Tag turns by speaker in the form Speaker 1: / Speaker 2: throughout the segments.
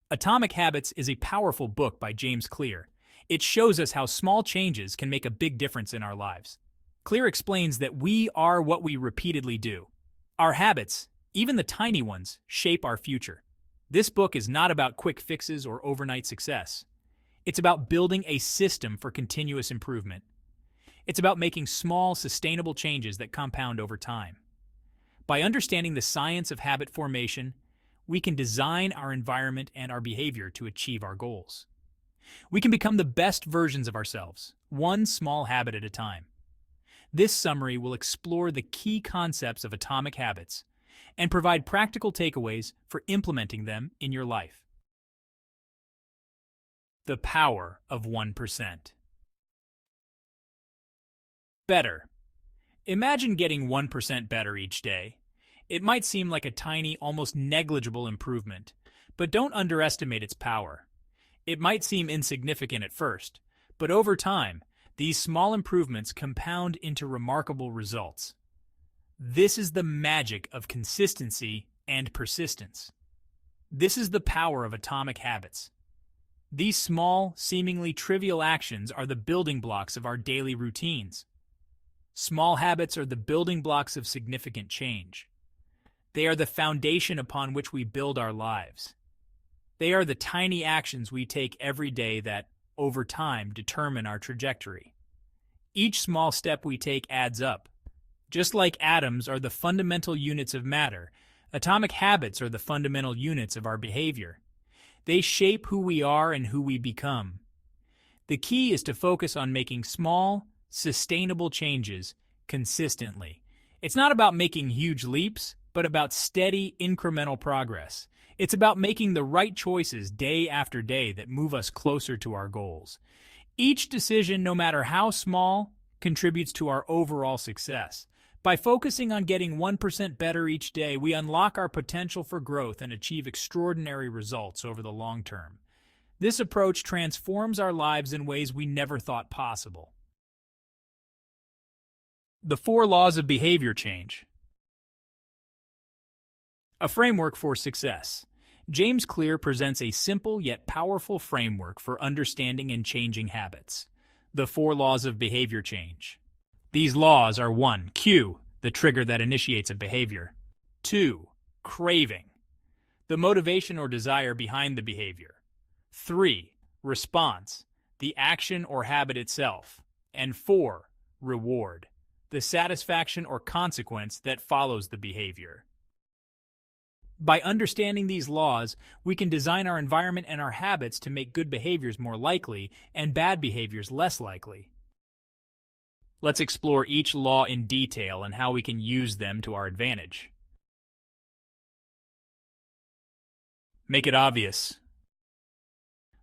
Speaker 1: Atomic Habits is a powerful book by James Clear. It shows us how small changes can make a big difference in our lives. Clear explains that we are what we repeatedly do. Our habits, even the tiny ones, shape our future. This book is not about quick fixes or overnight success. It's about building a system for continuous improvement. It's about making small, sustainable changes that compound over time. By understanding the science of habit formation, we can design our environment and our behavior to achieve our goals. We can become the best versions of ourselves, one small habit at a time. This summary will explore the key concepts of atomic habits and provide practical takeaways for implementing them in your life. The power of 1%. Better. Imagine getting 1% better each day. It might seem like a tiny, almost negligible improvement, but don't underestimate its power. It might seem insignificant at first, but over time, these small improvements compound into remarkable results. This is the magic of consistency and persistence. This is the power of atomic habits. These small, seemingly trivial actions are the building blocks of our daily routines. Small habits are the building blocks of significant change. They are the foundation upon which we build our lives. They are the tiny actions we take every day that, over time, determine our trajectory. Each small step we take adds up. Just like atoms are the fundamental units of matter, atomic habits are the fundamental units of our behavior. They shape who we are and who we become. The key is to focus on making small, sustainable changes consistently. It's not about making huge leaps, but about steady, incremental progress. It's about making the right choices day after day that move us closer to our goals. Each decision, no matter how small, contributes to our overall success. By focusing on getting 1% better each day, we unlock our potential for growth and achieve extraordinary results over the long term. This approach transforms our lives in ways we never thought possible. The 4 laws of behavior change. A framework for success. James Clear presents a simple yet powerful framework for understanding and changing habits. The 4 laws of behavior change. These laws are 1. Cue, the trigger that initiates a behavior. 2. Craving, the motivation or desire behind the behavior. 3. Response, the action or habit itself. And 4. Reward, the satisfaction or consequence that follows the behavior. By understanding these laws, we can design our environment and our habits to make good behaviors more likely and bad behaviors less likely. Let's explore each law in detail and how we can use them to our advantage. Make it obvious.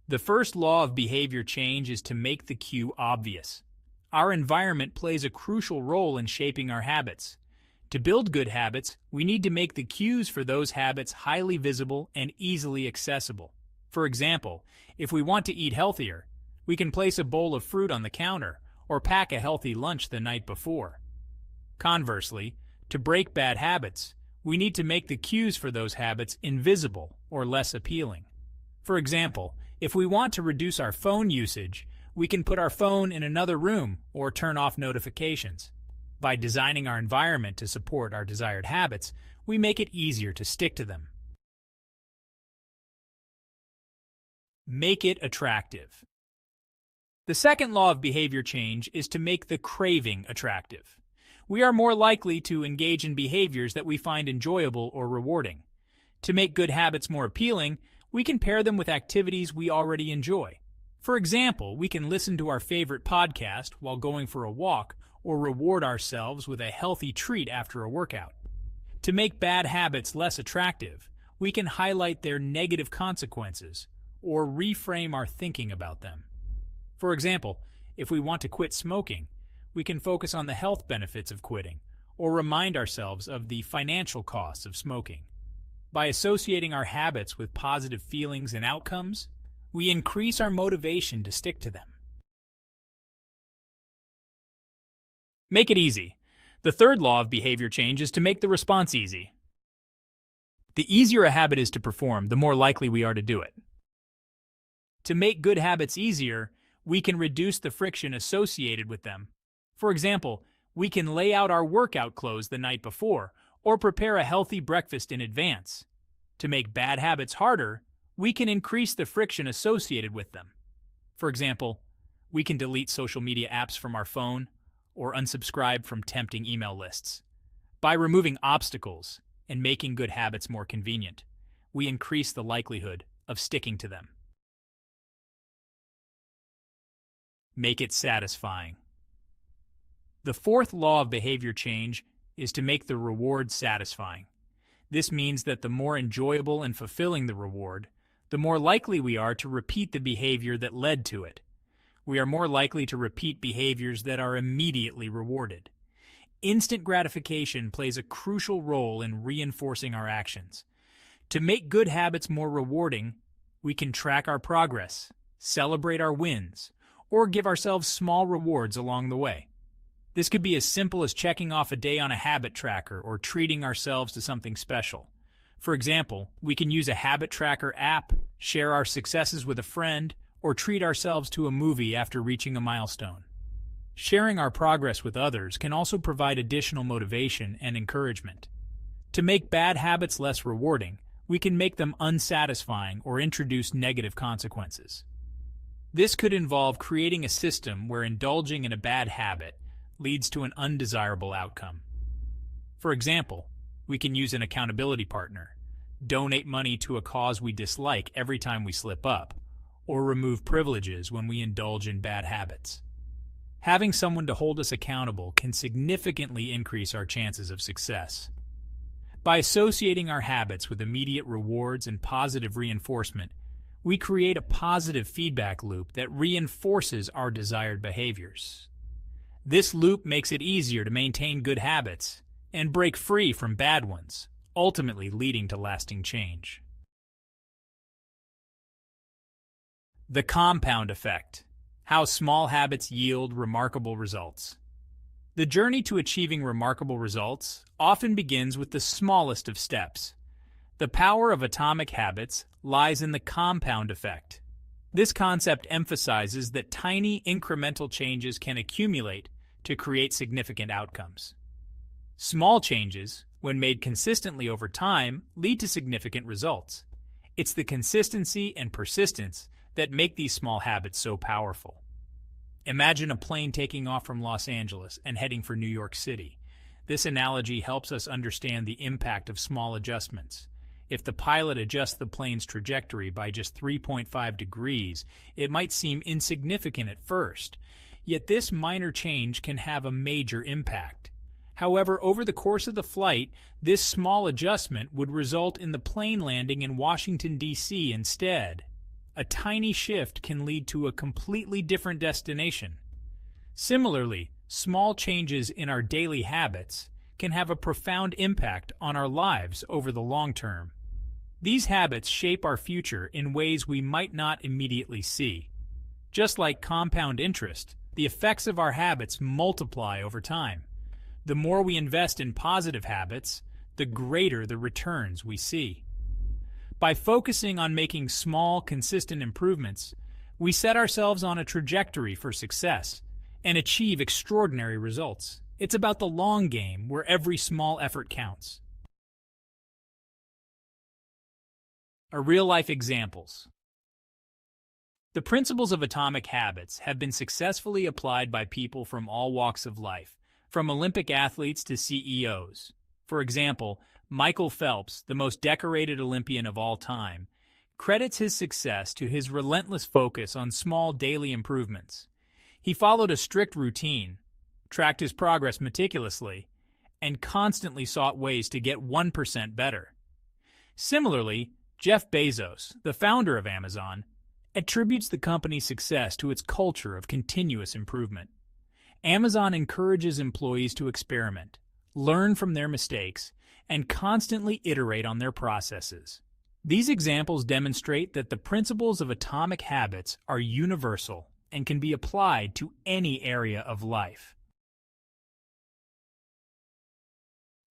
Speaker 1: The first law of behavior change is to make the cue obvious. Our environment plays a crucial role in shaping our habits. To build good habits, we need to make the cues for those habits highly visible and easily accessible. For example, if we want to eat healthier, we can place a bowl of fruit on the counter or pack a healthy lunch the night before. Conversely, to break bad habits, we need to make the cues for those habits invisible or less appealing. For example, if we want to reduce our phone usage, we can put our phone in another room or turn off notifications. By designing our environment to support our desired habits, we make it easier to stick to them. Make it attractive. The second law of behavior change is to make the craving attractive. We are more likely to engage in behaviors that we find enjoyable or rewarding. To make good habits more appealing, we can pair them with activities we already enjoy. For example, we can listen to our favorite podcast while going for a walk or reward ourselves with a healthy treat after a workout. To make bad habits less attractive, we can highlight their negative consequences or reframe our thinking about them. For example, if we want to quit smoking, we can focus on the health benefits of quitting or remind ourselves of the financial costs of smoking. By associating our habits with positive feelings and outcomes, we increase our motivation to stick to them. Make it easy. The third law of behavior change is to make the response easy. The easier a habit is to perform, the more likely we are to do it. To make good habits easier, we can reduce the friction associated with them. For example, we can lay out our workout clothes the night before or prepare a healthy breakfast in advance. To make bad habits harder, we can increase the friction associated with them. For example, we can delete social media apps from our phone or unsubscribe from tempting email lists. By removing obstacles and making good habits more convenient, we increase the likelihood of sticking to them. Make it satisfying. The fourth law of behavior change is to make the reward satisfying. This means that the more enjoyable and fulfilling the reward, the more likely we are to repeat the behavior that led to it. We are more likely to repeat behaviors that are immediately rewarded. Instant gratification plays a crucial role in reinforcing our actions. To make good habits more rewarding, we can track our progress, celebrate our wins, or give ourselves small rewards along the way. This could be as simple as checking off a day on a habit tracker or treating ourselves to something special. For example, we can use a habit tracker app, share our successes with a friend, or treat ourselves to a movie after reaching a milestone. Sharing our progress with others can also provide additional motivation and encouragement. To make bad habits less rewarding, we can make them unsatisfying or introduce negative consequences. This could involve creating a system where indulging in a bad habit leads to an undesirable outcome. For example, we can use an accountability partner, donate money to a cause we dislike every time we slip up, or remove privileges when we indulge in bad habits. Having someone to hold us accountable can significantly increase our chances of success. By associating our habits with immediate rewards and positive reinforcement, we create a positive feedback loop that reinforces our desired behaviors. This loop makes it easier to maintain good habits and break free from bad ones, ultimately leading to lasting change. The compound effect: how small habits yield remarkable results. The journey to achieving remarkable results often begins with the smallest of steps. The power of atomic habits lies in the compound effect. This concept emphasizes that tiny incremental changes can accumulate to create significant outcomes. Small changes, when made consistently over time, lead to significant results. It's the consistency and persistence that make these small habits so powerful. Imagine a plane taking off from Los Angeles and heading for New York City. This analogy helps us understand the impact of small adjustments. If the pilot adjusts the plane's trajectory by just 3.5 degrees, it might seem insignificant at first. Yet this minor change can have a major impact. However, over the course of the flight, this small adjustment would result in the plane landing in Washington, D.C. instead. A tiny shift can lead to a completely different destination. Similarly, small changes in our daily habits can have a profound impact on our lives over the long term. These habits shape our future in ways we might not immediately see. Just like compound interest, the effects of our habits multiply over time. The more we invest in positive habits, the greater the returns we see. By focusing on making small, consistent improvements, we set ourselves on a trajectory for success and achieve extraordinary results. It's about the long game where every small effort counts. Real-life examples. The principles of atomic habits have been successfully applied by people from all walks of life, from Olympic athletes to CEOs. For example, Michael Phelps, the most decorated Olympian of all time, credits his success to his relentless focus on small daily improvements. He followed a strict routine, tracked his progress meticulously, and constantly sought ways to get 1% better. Similarly, Jeff Bezos, the founder of Amazon, attributes the company's success to its culture of continuous improvement. Amazon encourages employees to experiment, learn from their mistakes, and constantly iterate on their processes. These examples demonstrate that the principles of atomic habits are universal and can be applied to any area of life.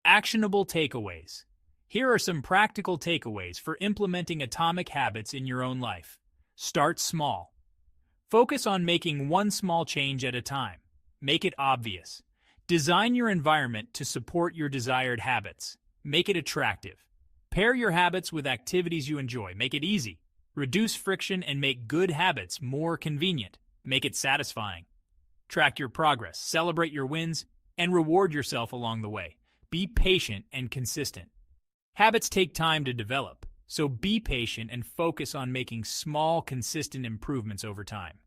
Speaker 1: Actionable takeaways. Here are some practical takeaways for implementing atomic habits in your own life. Start small. Focus on making one small change at a time. Make it obvious. Design your environment to support your desired habits. Make it attractive. Pair your habits with activities you enjoy. Make it easy. Reduce friction and make good habits more convenient. Make it satisfying. Track your progress, celebrate your wins, and reward yourself along the way. Be patient and consistent. Habits take time to develop, so be patient and focus on making small, consistent improvements over time.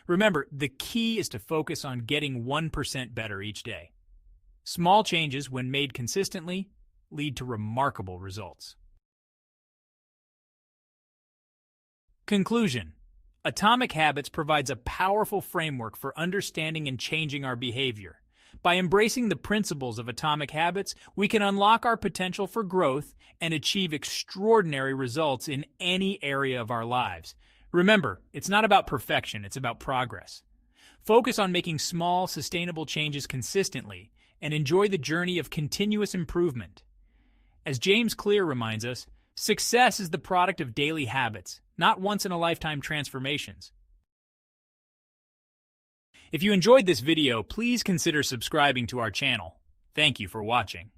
Speaker 1: Remember, the key is to focus on getting 1% better each day. Small changes, when made consistently, lead to remarkable results. Conclusion: Atomic Habits provides a powerful framework for understanding and changing our behavior. By embracing the principles of Atomic Habits, we can unlock our potential for growth and achieve extraordinary results in any area of our lives. Remember, it's not about perfection, it's about progress. Focus on making small, sustainable changes consistently and enjoy the journey of continuous improvement. As James Clear reminds us, success is the product of daily habits, not once-in-a-lifetime transformations. If you enjoyed this video, please consider subscribing to our channel. Thank you for watching.